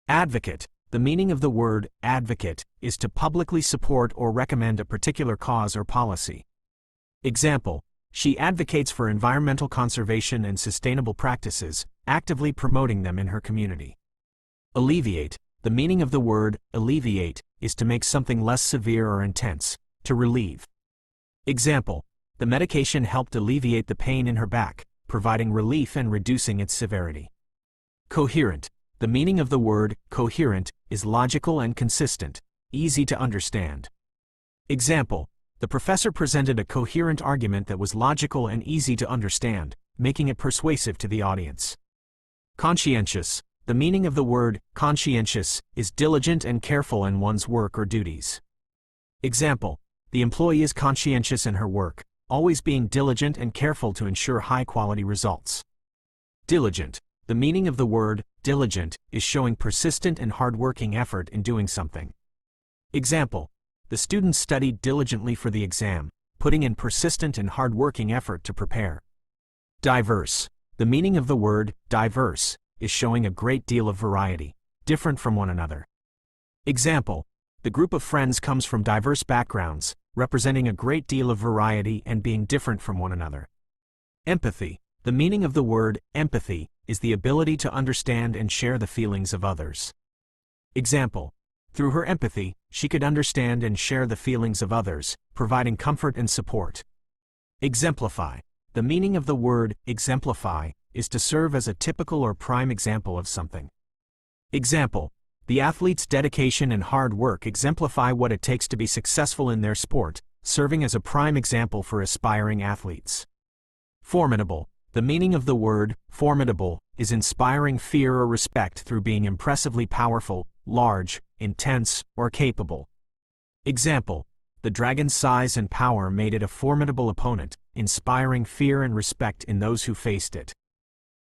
Advocate. The meaning of the word advocate is to publicly support or recommend a particular cause or policy. Example: she advocates for environmental conservation and sustainable practices, actively promoting them in her community. Alleviate. The meaning of the word alleviate is to make something less severe or intense, to relieve. Example: the medication helped alleviate the pain in her back, providing relief and reducing its severity. Coherent. The meaning of the word coherent is logical and consistent, easy to understand. Example: the professor presented a coherent argument that was logical and easy to understand, making it persuasive to the audience. Conscientious. The meaning of the word conscientious is diligent and careful in one's work or duties. Example: the employee is conscientious in her work, always being diligent and careful to ensure high-quality results. Diligent. The meaning of the word diligent is showing persistent and hard-working effort in doing something. Example: the students studied diligently for the exam, putting in persistent and hard-working effort to prepare. Diverse. The meaning of the word diverse is showing a great deal of variety, different from one another. Example: the group of friends comes from diverse backgrounds, representing a great deal of variety and being different from one another. Empathy. The meaning of the word empathy is the ability to understand and share the feelings of others. Example: through her empathy, she could understand and share the feelings of others, providing comfort and support. Exemplify. The meaning of the word exemplify is to serve as a typical or prime example of something. Example: the athlete's dedication and hard work exemplify what it takes to be successful in their sport, serving as a prime example for aspiring athletes. Formidable. The meaning of the word formidable is inspiring fear or respect through being impressively powerful, large, intense, or capable. Example: the dragon's size and power made it a formidable opponent, inspiring fear and respect in those who faced it.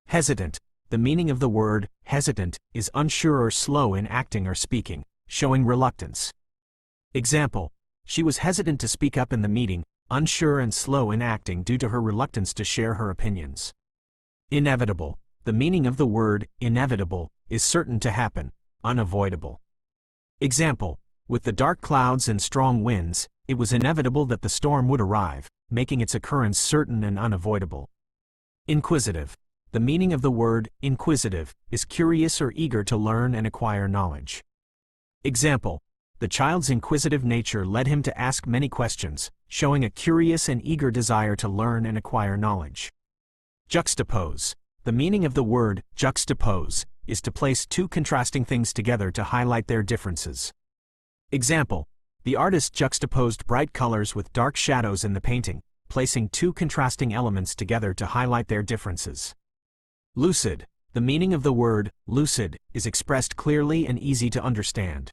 Hesitant. The meaning of the word hesitant is unsure or slow in acting or speaking, showing reluctance. Example: she was hesitant to speak up in the meeting, unsure and slow in acting due to her reluctance to share her opinions. Inevitable. The meaning of the word inevitable is certain to happen, unavoidable. Example: with the dark clouds and strong winds, it was inevitable that the storm would arrive, making its occurrence certain and unavoidable. Inquisitive. The meaning of the word inquisitive is curious or eager to learn and acquire knowledge. Example: the child's inquisitive nature led him to ask many questions, showing a curious and eager desire to learn and acquire knowledge. Juxtapose. The meaning of the word juxtapose is to place two contrasting things together to highlight their differences. Example: the artist juxtaposed bright colors with dark shadows in the painting, placing two contrasting elements together to highlight their differences. Lucid. The meaning of the word lucid is expressed clearly and easy to understand.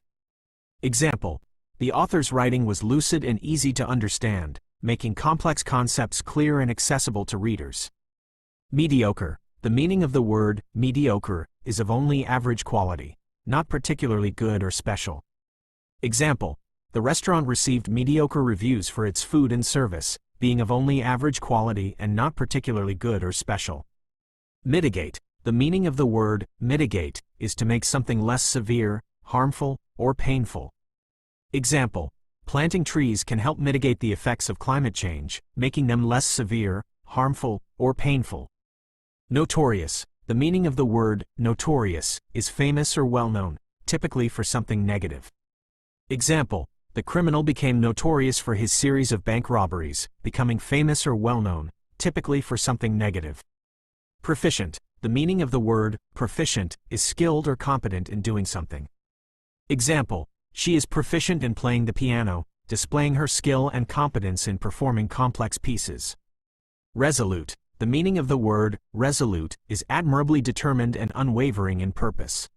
Example: the author's writing was lucid and easy to understand, making complex concepts clear and accessible to readers. Mediocre. The meaning of the word mediocre is of only average quality, not particularly good or special. Example: the restaurant received mediocre reviews for its food and service, being of only average quality and not particularly good or special. Mitigate. The meaning of the word mitigate is to make something less severe, harmful, or painful. Example: planting trees can help mitigate the effects of climate change, making them less severe, harmful, or painful. Notorious. The meaning of the word notorious is famous or well-known, typically for something negative. Example: the criminal became notorious for his series of bank robberies, becoming famous or well-known, typically for something negative. Proficient. The meaning of the word proficient is skilled or competent in doing something. Example: she is proficient in playing the piano, displaying her skill and competence in performing complex pieces. Resolute. The meaning of the word resolute is admirably determined and unwavering in purpose.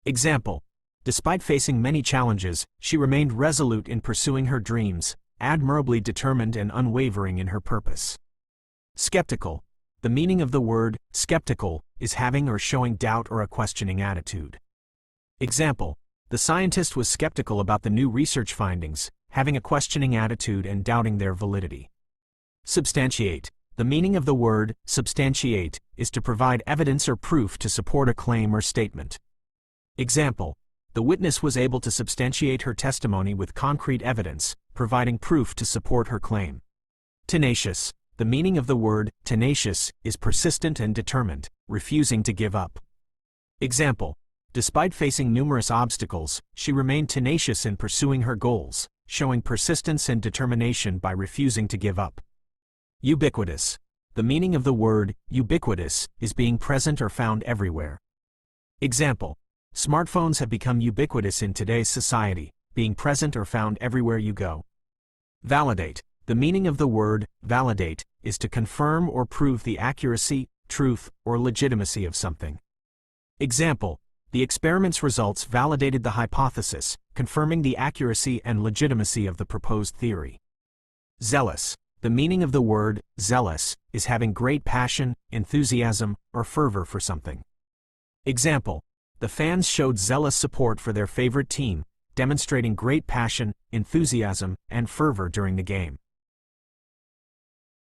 Example: despite facing many challenges, she remained resolute in pursuing her dreams, admirably determined and unwavering in her purpose. Skeptical. The meaning of the word skeptical is having or showing doubt or a questioning attitude. Example: the scientist was skeptical about the new research findings, having a questioning attitude and doubting their validity. Substantiate. The meaning of the word substantiate is to provide evidence or proof to support a claim or statement. Example: the witness was able to substantiate her testimony with concrete evidence, providing proof to support her claim. Tenacious. The meaning of the word tenacious is persistent and determined, refusing to give up. Example: despite facing numerous obstacles, she remained tenacious in pursuing her goals, showing persistence and determination by refusing to give up. Ubiquitous. The meaning of the word ubiquitous is being present or found everywhere. Example: smartphones have become ubiquitous in today's society, being present or found everywhere you go. Validate. The meaning of the word validate is to confirm or prove the accuracy, truth, or legitimacy of something. Example: the experiment's results validated the hypothesis, confirming the accuracy and legitimacy of the proposed theory. Zealous. The meaning of the word zealous is having great passion, enthusiasm, or fervor for something. Example: the fans showed zealous support for their favorite team, demonstrating great passion, enthusiasm, and fervor during the game.